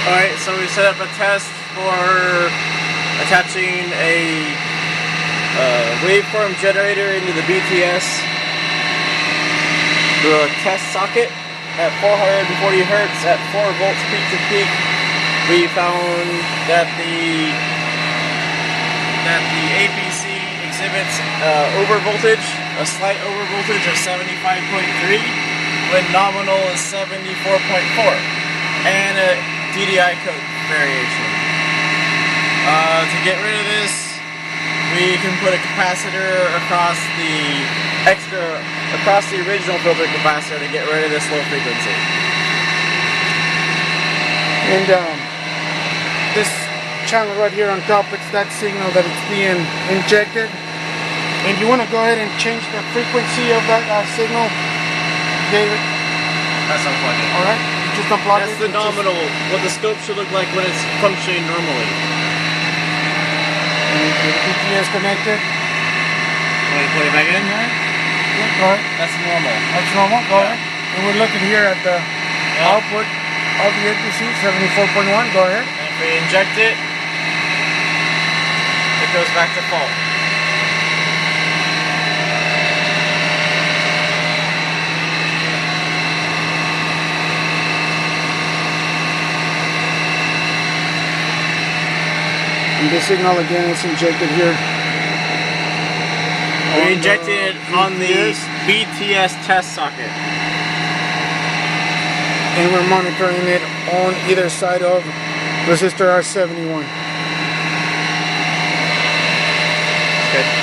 Alright, so we set up a test for attaching a waveform generator into the BTS through a test socket at 440 Hertz at 4 volts peak to peak. We found that the APC exhibits overvoltage, a slight overvoltage of 75.3 when nominal is 74.4, and a DDI code variation. To get rid of this, we can put a capacitor across the original filter capacitor to get rid of this low frequency. And this channel right here on top, it's that signal that it's being injected. And you want to go ahead and change the frequency of that signal, David? That's unplugging. Alright, you just unplug it. That's the nominal, what the scope should look like when it's functioning normally. And the BTS connected. Want to put it back in? Yeah, go ahead. That's normal. That's normal, go ahead. And we're looking here at the output of the APC, 74.1, go ahead. And if we inject it, it goes back to fault. And this signal again is injected here. We injected it on the BTS test socket. And we're monitoring it on either side of resistor R71. Good.